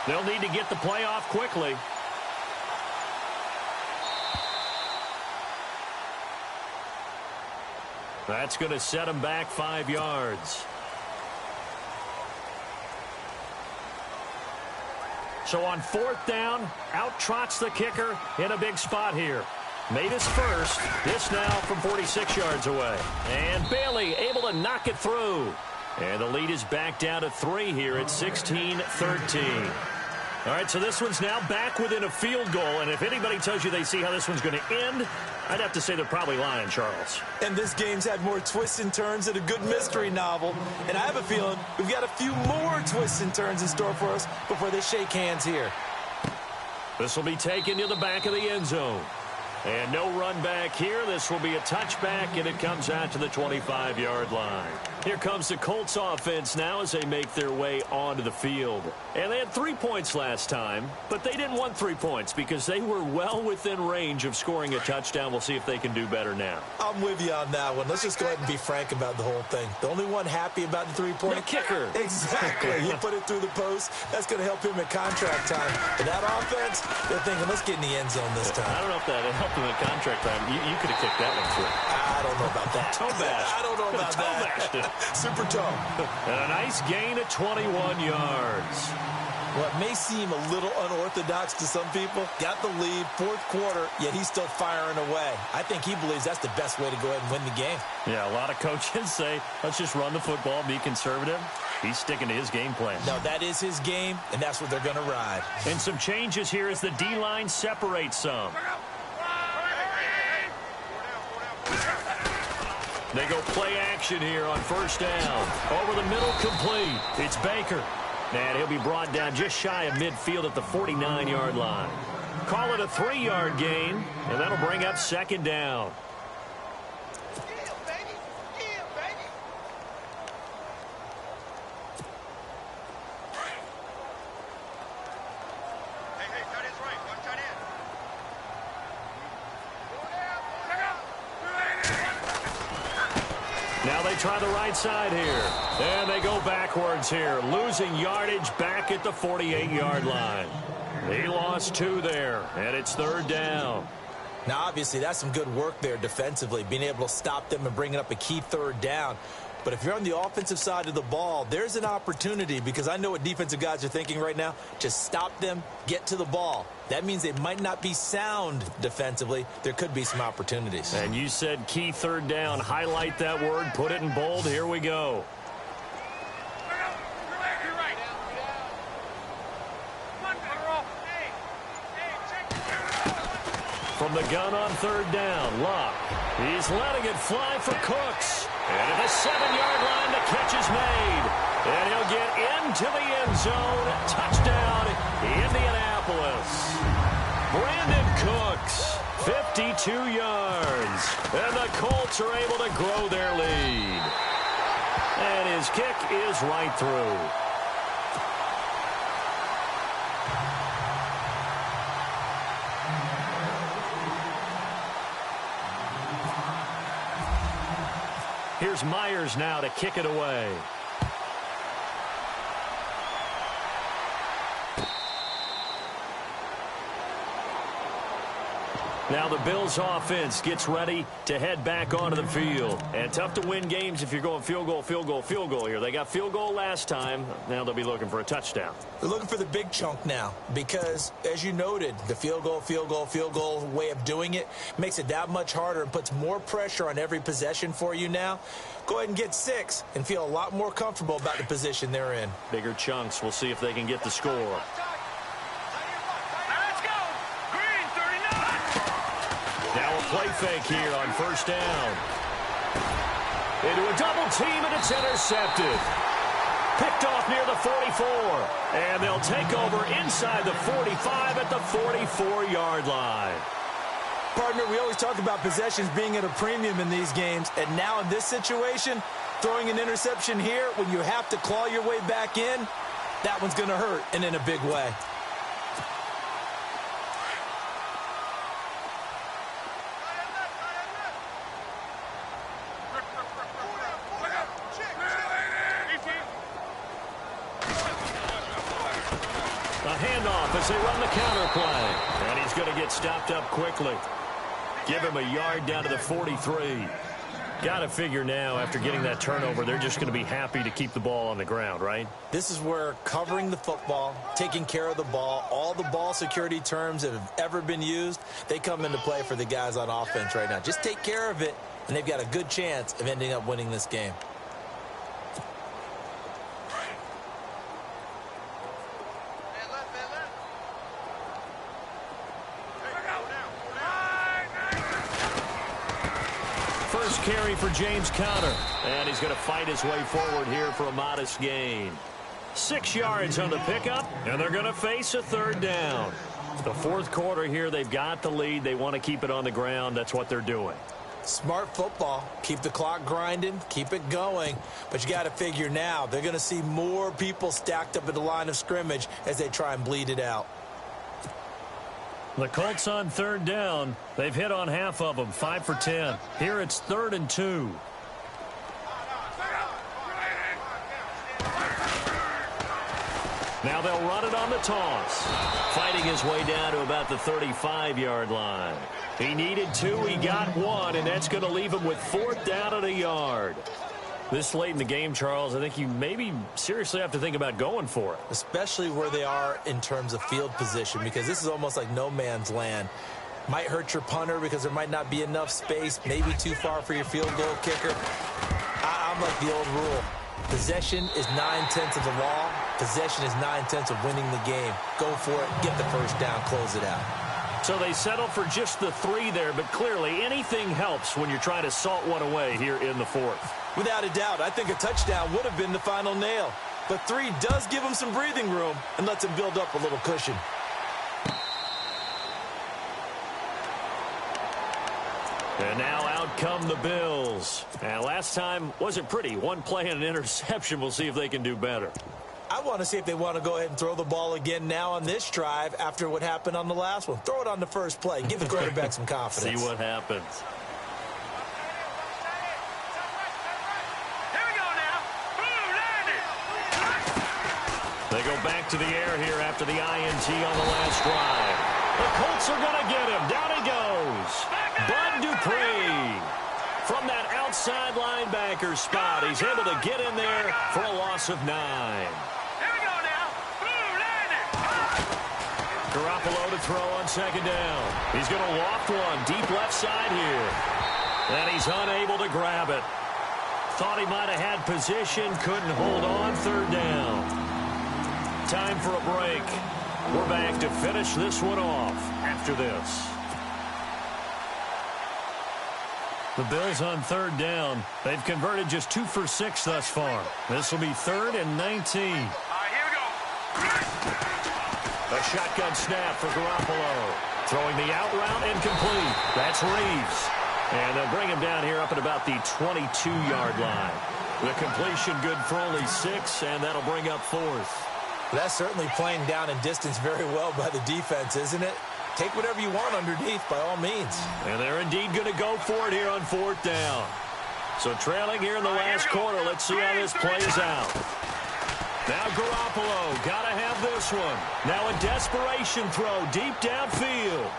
They'll need to get the play off quickly. That's going to set him back 5 yards. So on 4th down, out trots the kicker in a big spot here. Made his first. This now from 46 yards away. And Bailey able to knock it through. And the lead is back down to 3 here at 16-13. All right, so this one's now back within a field goal. And if anybody tells you they see how this one's going to end, I'd have to say they're probably lying, Charles. And this game's had more twists and turns than a good mystery novel. And I have a feeling we've got a few more twists and turns in store for us before they shake hands here. This will be taken to the back of the end zone. And no run back here. This will be a touchback, and it comes out to the 25-yard line. Here comes the Colts offense now as they make their way onto the field. And they had 3 points last time, but they didn't want 3 points because they were well within range of scoring a touchdown. We'll see if they can do better now. I'm with you on that one. Let's just go ahead and be frank about the whole thing. The only one happy about the 3-point the kicker. Exactly. He put it through the post. That's going to help him at contract time. But that offense, they're thinking, let's get in the end zone this time. I don't know if that helped him at contract time. You could have kicked that one through. I don't know about that. Toe bash. I don't know about toe that. Bashed it. Super toe. And a nice gain of 21 yards. What may seem a little unorthodox to some people, got the lead, 4th quarter, yet he's still firing away. I think he believes that's the best way to go ahead and win the game. Yeah, a lot of coaches say, let's just run the football, be conservative. He's sticking to his game plan. No, that is his game, and that's what they're going to ride. And some changes here as the D-line separates some. They go play action here on 1st down. Over the middle, complete. It's Baker. And he'll be brought down just shy of midfield at the 49-yard line. Call it a 3-yard gain, and that'll bring up 2nd down. Now they try the right side here. And they go backwards here, losing yardage back at the 48-yard line. He lost 2 there, and it's 3rd down. Now, obviously, that's some good work there defensively, being able to stop them and bringing up a key 3rd down. But if you're on the offensive side of the ball, there's an opportunity, because I know what defensive guys are thinking right now. Just stop them, get to the ball. That means they might not be sound defensively. There could be some opportunities. And you said key 3rd down. Highlight that word, put it in bold. Here we go. From the gun on 3rd down, Luck. He's letting it fly for Cooks. And at the 7-yard line, the catch is made. And he'll get into the end zone. Touchdown, Indianapolis. Brandon Cooks, 52 yards. And the Colts are able to grow their lead. And his kick is right through. Here's Myers now to kick it away. Now the Bills offense gets ready to head back onto the field. And tough to win games if you're going field goal, field goal, field goal here. They got field goal last time. Now they'll be looking for a touchdown. They're looking for the big chunk now because, as you noted, the field goal way of doing it makes it that much harder and puts more pressure on every possession for you now. Go ahead and get 6 and feel a lot more comfortable about the position they're in. Bigger chunks. We'll see if they can get the score. Now a play fake here on first down. Into a double team, and it's intercepted. Picked off near the 44. And they'll take over inside the 45 at the 44-yard line. Partner, we always talk about possessions being at a premium in these games. And now in this situation, throwing an interception here when you have to claw your way back in, that one's going to hurt, and in a big way. As they run the counter play. And he's going to get stopped up quickly. Give him a yard down to the 43. Got to figure now, after getting that turnover, they're just going to be happy to keep the ball on the ground, right? This is where covering the football, taking care of the ball, all the ball security terms that have ever been used, they come into play for the guys on offense right now. Just take care of it, and they've got a good chance of ending up winning this game. First carry for James Conner. And he's going to fight his way forward here for a modest gain. 6 yards on the pickup, and they're going to face a third down. The fourth quarter here, they've got the lead. They want to keep it on the ground. That's what they're doing. Smart football. Keep the clock grinding. Keep it going. But you got to figure now, they're going to see more people stacked up at the line of scrimmage as they try and bleed it out. The Colts on third down. They've hit on half of them, 5 for 10. Here it's 3rd and 2. Now they'll run it on the toss. Fighting his way down to about the 35-yard line. He needed 2, he got 1, and that's going to leave him with 4th down and a yard. This late in the game, Charles, I think you maybe seriously have to think about going for it. Especially where they are in terms of field position, because this is almost like no man's land. Might hurt your punter because there might not be enough space, maybe too far for your field goal kicker. I'm like the old rule. Possession is 9/10 of the law. Possession is 9/10 of winning the game. Go for it, get the first down, close it out. So they settle for just the 3 there, but clearly anything helps when you're trying to salt one away here in the 4th. Without a doubt, I think a touchdown would have been the final nail. But 3 does give him some breathing room and lets him build up a little cushion. And now out come the Bills. And last time wasn't pretty. One play and an interception. We'll see if they can do better. I want to see if they want to go ahead and throw the ball again now on this drive after what happened on the last one. Throw it on the first play. Give the quarterback some confidence. See what happens. They go back to the air here after the INT on the last drive. The Colts are going to get him. Down he goes. Bud Dupree. From that outside linebacker spot, he's able to get in there for a loss of 9. Garoppolo to throw on second down. He's going to loft one deep left side here. And he's unable to grab it. Thought he might have had position, couldn't hold on, third down. Time for a break. We're back to finish this one off after this. The Bills on third down. They've converted just 2 for 6 thus far. This will be 3rd and 19. All right, here we go. A shotgun snap for Garoppolo. Throwing the out route incomplete. That's Reeves. And they'll bring him down here up at about the 22-yard line. The completion good for only 6, and that'll bring up 4th. That's certainly playing down in distance very well by the defense, isn't it? Take whatever you want underneath by all means. And they're indeed going to go for it here on 4th down. So trailing here in the last quarter. Let's see how this plays out. Now Garoppolo, got to have this one. Now a desperation throw deep downfield.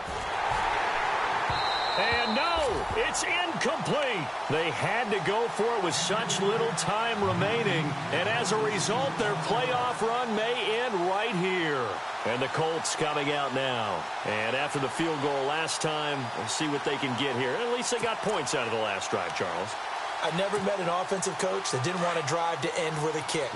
And no, it's incomplete. They had to go for it with such little time remaining. And as a result, their playoff run may end right here. And the Colts coming out now. And after the field goal last time, we'll see what they can get here. At least they got points out of the last drive, Charles. I've never met an offensive coach that didn't want to drive to end with a kick.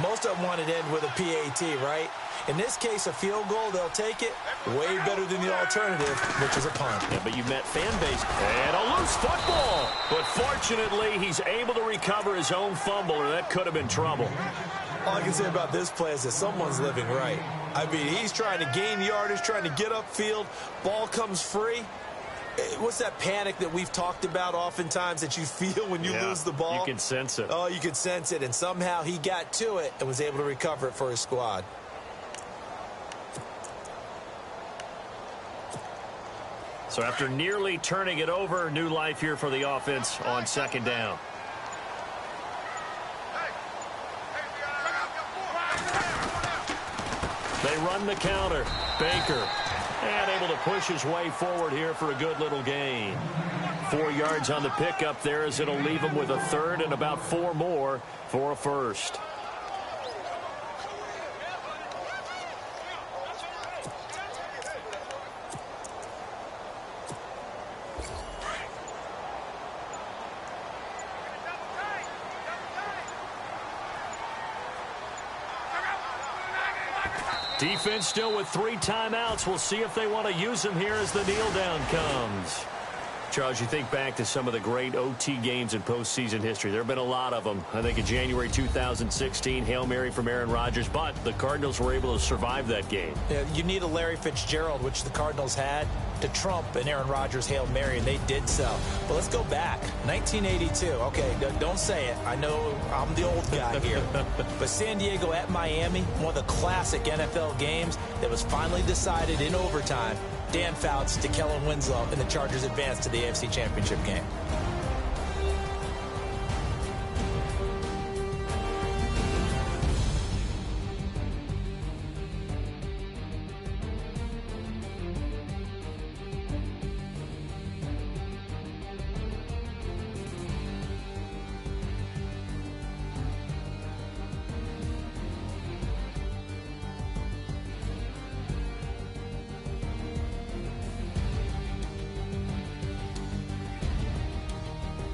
Most of them wanted to end with a PAT, right? In this case, a field goal, they'll take it. Way better than the alternative, which is a punt. Yeah, but you met fan base. And a loose football. But fortunately, he's able to recover his own fumble, or that could have been trouble. All I can say about this play is that someone's living right. I mean, he's trying to gain yardage, trying to get upfield. Ball comes free. What's that panic that we've talked about oftentimes that you feel when you lose the ball? You can sense it. Oh, you can sense it. And somehow he got to it and was able to recover it for his squad. So after nearly turning it over, new life here for the offense on 2nd down. They run the counter. Baker. And able to push his way forward here for a good little gain. 4 yards on the pickup there as it'll leave him with a 3rd and about 4 more for a 1st. Defense still with 3 timeouts. We'll see if they want to use them here as the kneel down comes. Charles, you think back to some of the great OT games in postseason history. There have been a lot of them. I think in January 2016, Hail Mary from Aaron Rodgers, but the Cardinals were able to survive that game. Yeah, you need a Larry Fitzgerald, which the Cardinals had, to trump an Aaron Rodgers Hail Mary, and they did so. But let's go back. 1982. Okay, don't say it. I know I'm the old guy here. But San Diego at Miami, one of the classic NFL games that was finally decided in overtime. Dan Fouts to Kellen Winslow, and the Chargers advanced to the AFC Championship game.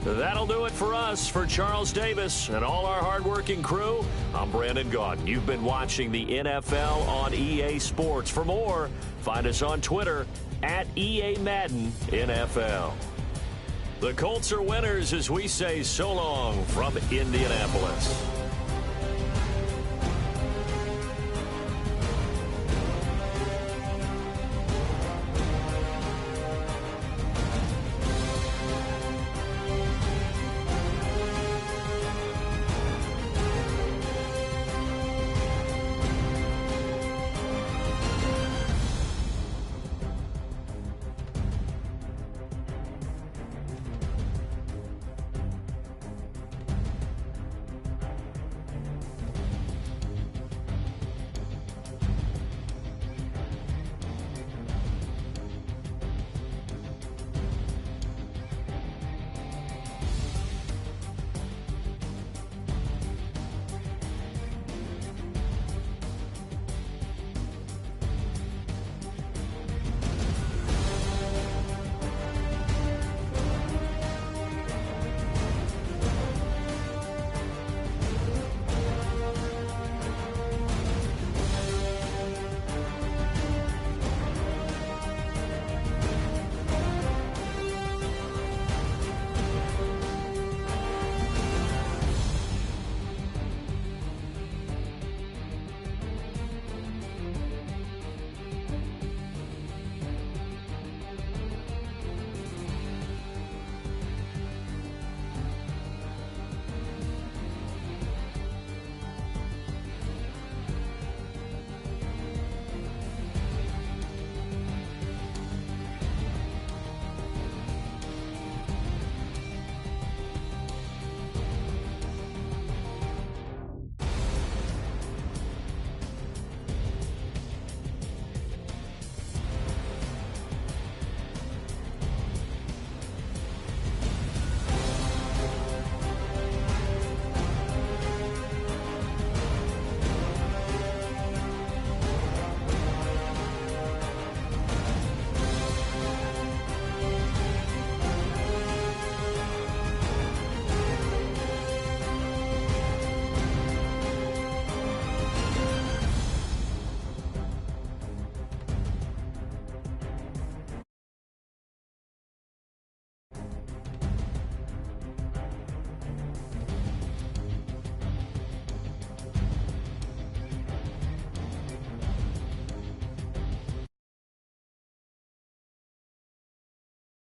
That'll do it for us. For Charles Davis and all our hardworking crew, I'm Brandon Gaudin. You've been watching the NFL on EA Sports. For more, find us on Twitter at EA Madden NFL. The Colts are winners as we say so long from Indianapolis.